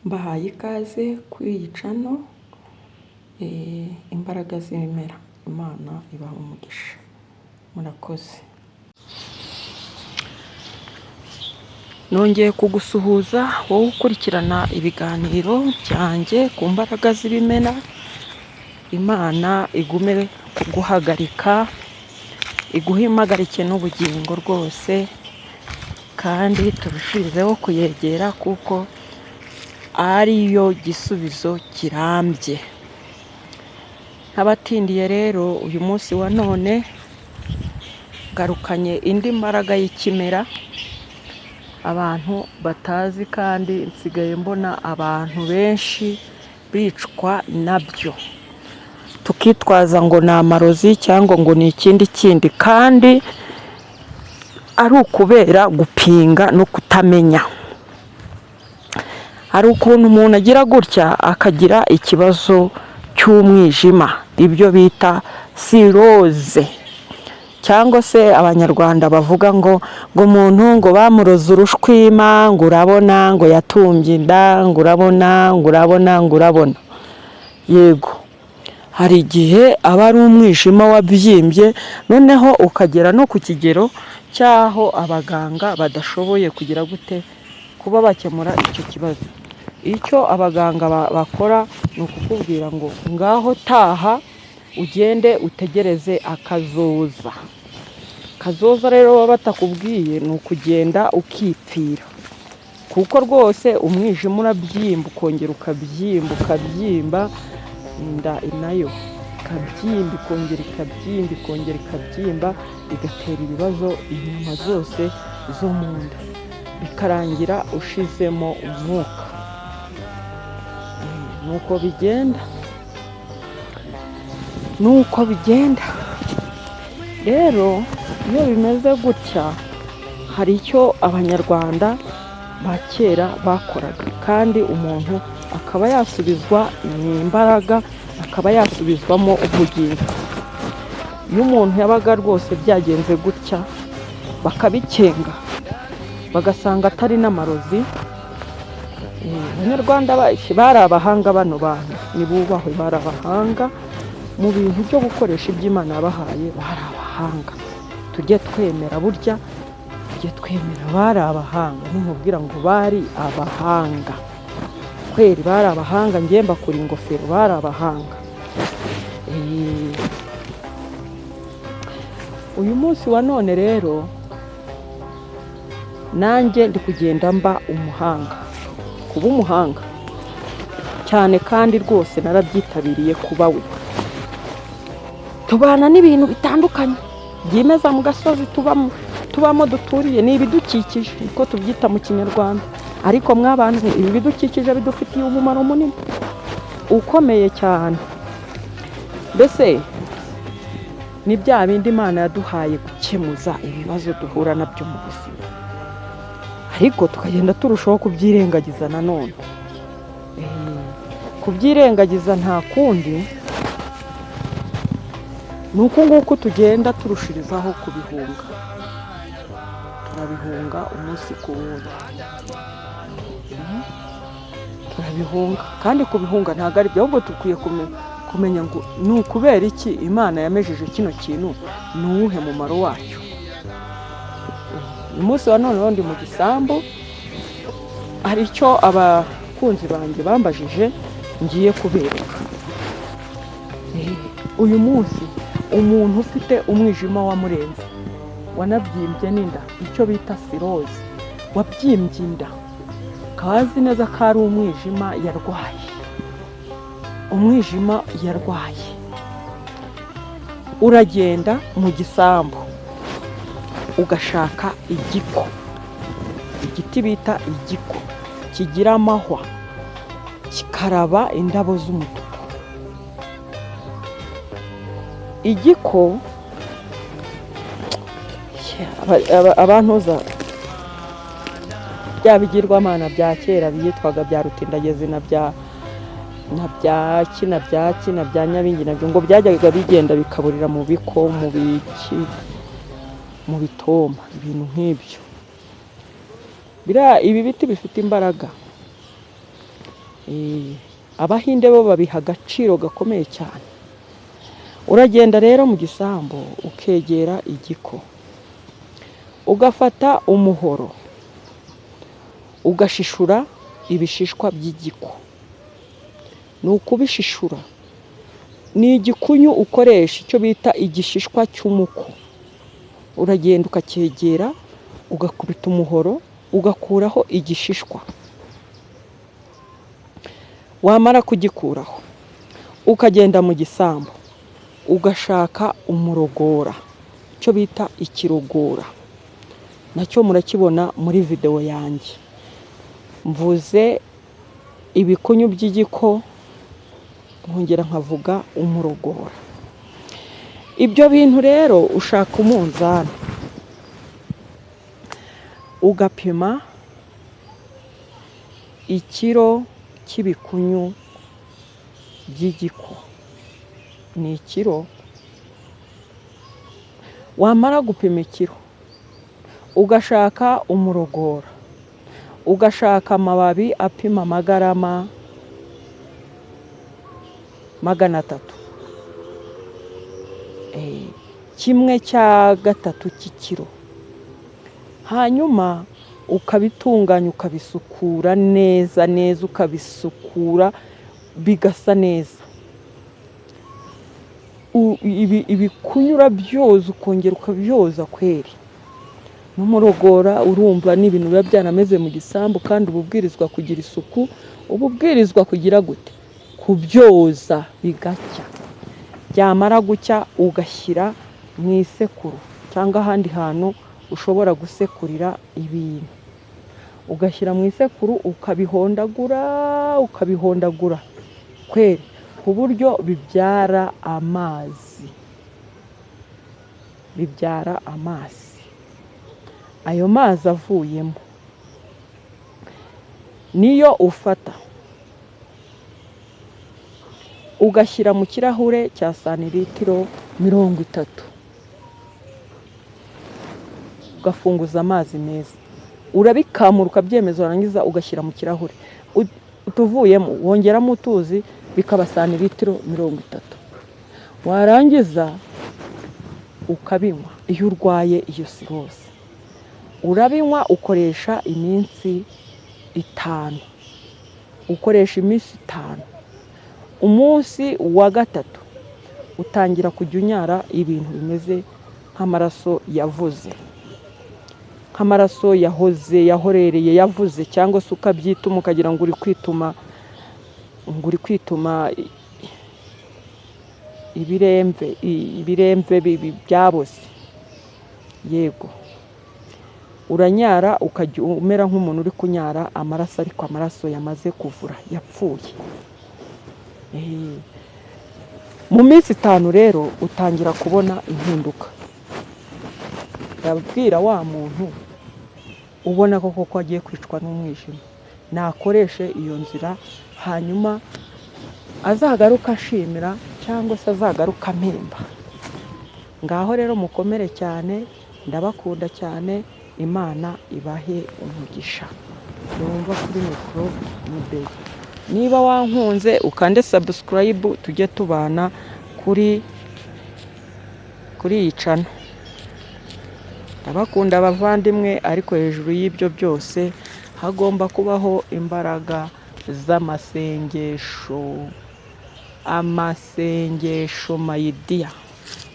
Mbahaye ikaze kuri iyi cano imbaraga z'ibimera. Imana ibaha umugisha, murakoze. Nongeye kugusuhuza wowe ukurikirana ibiganiro byanjye ku mbaraga z'ibimera. Imana igume kuguhagarika, iguhe impagarike n'ubugingo rwose, kandi turushijeho kuyegera kuko ariyo gisubizo kirambye. Ntabatindiye rero, uyu munsi wa none garukanye indi mbaraga y'ikimera abantu batazi, kandi nsigaye mbona abantu benshi bicwa nabyo, tukitwaza ngo ni amarozi cyangwa ngo ni ikindi kindi, kandi ari ukubera gupinga no kutamenya. Hari ukuntu umuntu agira gutya akagira ikibazo cy'umwijima, ibyo bita siroze, cyangwa se abanyarwanda bavuga ngo umuntu ngo bamuroze urushwima, ngo urabona, ngo yatumbye inda, ngo urabona. Yego, hari igihe aba ari umwijima wabyimbye, noneho ukagera no ku kigero cy'aho abaganga badashoboye kugira gute kuba bakemura icyo kibazo. Icyo abaganga bakora ni ukukubwira ngo ngaho taha ugende utegereze akazoza. Kazoza rero baba batakubwiye ni ukugenda ukipfira, kuko rwose umwijima urabyimba, ukongera ukabyimba, inda nayo ikabyimba, ikongera ikabyimba, bigatera ibibazo inyuma zose zo mu nda, bikarangira ushizemo umwuka. Nuko bigenda rero. Iyo bimeze gutya, hari icyo abanyarwanda ba kera bakoraga, kandi umuntu akaba yasubizwa imbaraga, akaba yasubizwamo ubugingo. Iyo umuntu yabaga rwose byagenze gutya, bakabikenga bagasanga atari n'amarozi. Abanyarwanda bari abahanga, bano bantu nibubahwe, bari abahanga mu bintu byo gukoresha iby'Imana yabahaye, bari abahanga. Tujye twemera, burya tujye twemera, bari abahanga. Nimubwira ngo bari abahanga kweri, bari abahanga, ngiye mbakura ingofero, bari abahanga. Uyu munsi wa none rero nanjye ndi kugenda mba umuhanga, kuba umuhanga cyane, kandi rwose narabyitabiriye kuba we. Tubana n'ibintu bitandukanye byimeza mu gasozi tubamo duturiye, ni ibidukikije niko tubyita mu Kinyarwanda. Ariko mwabantu, ibi bidukikije bidufitiye umumaro munini ukomeye cyane. Mbese ni bya bindi Imana yaduhaye gukemuza ibibazo duhura nabyo mu buzima, ariko tukagenda turushaho kubyirengagiza. Nanone kubyirengagiza nta kundi, ni uku nguku tugenda turushirizaho kubihunga. Turabihunga umunsi ku wundi, turabihunga. Kandi kubihunga ntabwo ari byo, ahubwo dukwiye kumenya ngo ni ukubera iki Imana yamejeje kino kintu, ni uwuhe mumaro wacyo. Uyu munsi wa none ndi mu gisambu, hari icyo abakunzi banjye bambajije ngiye kubereka. Uyu munsi umuntu ufite umwijima wamurenze, wanabyimbye n'inda, icyo bita siroze, wabyimbye inda, kazi neza ko ari umwijima yarwaye. Uragenda mu gisambu ugashaka igiti bita igiko, kigira amahwa, kikaraba indabo z'umutuku. Igiko abantuza bya bigirwamana bya kera byitwaga bya Rutindagezi na bya Nyabingi, nabyo ngo byajyaga bigenda bikaburira mu biko, mu bitoma, ibintu nk'ibyo. Ibi biti bifite imbaraga, Abahinde bo babiha agaciro gakomeye cyane. Uragenda rero mu gisambu ukegera igiko, ugafata umuhoro ugashishura ibishishwa by'igiko. Ni ukubishishura, ni igikunyu ukoresha icyo bita igishishwa cy'umuko. Uragenda ukacyegera ugakubita umuhoro ugakuraho igishishwa. Wamara kugikuraho ukagenda mu gisambu ugashaka umurogora, icyo bita ikirogora. Nacyo murakibona muri video yanjye. Mvuze ibikunyu by'igiko, nkongera nkavuga umurogora. Ibyo bintu rero ushaka umunzani ugapima ikiro cy'ibikunyu by'igiko. Ni ikiro. Wamara gupima ikiro ugashaka umurogora, ugashaka amababi apima amagarama 300, 1/3 cy'ikiro. Hanyuma ukabitunganya ukabisukura neza neza, ukabisukura bigasa neza. Ibikunyura byoza ukongera ukabyoza kweri. N'umurogora urumva ni ibintu biba byanameze mu gisambu, kandi ububwirizwa kugira isuku, ububwirizwa kugira gute, kubyoza bigacya. Byamara gucya ugashyira mu isekuru cyangwa ahandi hantu ushobora gusekurira ibintu. Ugashyira mu isekuru ukabihondagura kweri, ku buryo bibyara amazi. Ayo mazi avuyemo niyo ufata ugashyira mu kirahure cya santilitiro 30, ugafunguza amazi meza. Urabikamura ukabyemeza, warangiza ugashyira mu kirahure. Utuvuyemo wongeramo utuzi bikaba santilitiro 30. Warangiza ukabinywa iyo urwaye iyo cirrhose. Urabinywa ukoresha iminsi 5. Ukoresha iminsi 5. Umunsi wa gatatu utangira kujya unyara ibintu bimeze nk'amaraso yavuze, nk'amaraso yahorereye yavuze, cyangwa se ukabyituma ukagira ngo uri kwituma ibiremve byaboze. Yego, uranyara ukajya umera nk'umuntu uri kunyara amaraso, ariko amaraso yamaze kuvura, yapfuye. Mu minsi 5 rero utangira kubona impinduka. Ndabwira wa muntu ubona ko agiye kwicwa n'umwijima, nakoreshe iyo nzira, hanyuma azagaruka ashimira cyangwa se azagaruka mpemba. Ngaho rero mukomere cyane, ndabakunda cyane, Imana ibahe umugisha. Yumva kuri mikoro Mubeye. Niba wankunze ukande subscribe, tujye tubana kuri iyi channel. Ndabakunda abavandimwe, ariko hejuru y'ibyo byose hagomba kubaho imbaraga z'amasengesho. Amasengesho mayidia.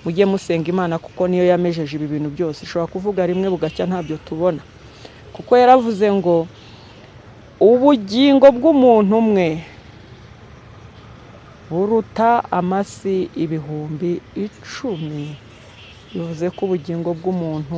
Mujye musenga Imana, kuko niyo yamejeje ibi bintu byose. Ishobora kuvuga rimwe bugacya ntabyo tubona, kuko yaravuze ngo ubugingo bw'umuntu umwe buruta amasi 10,000. Bivuze ko ubugingo bw'umuntu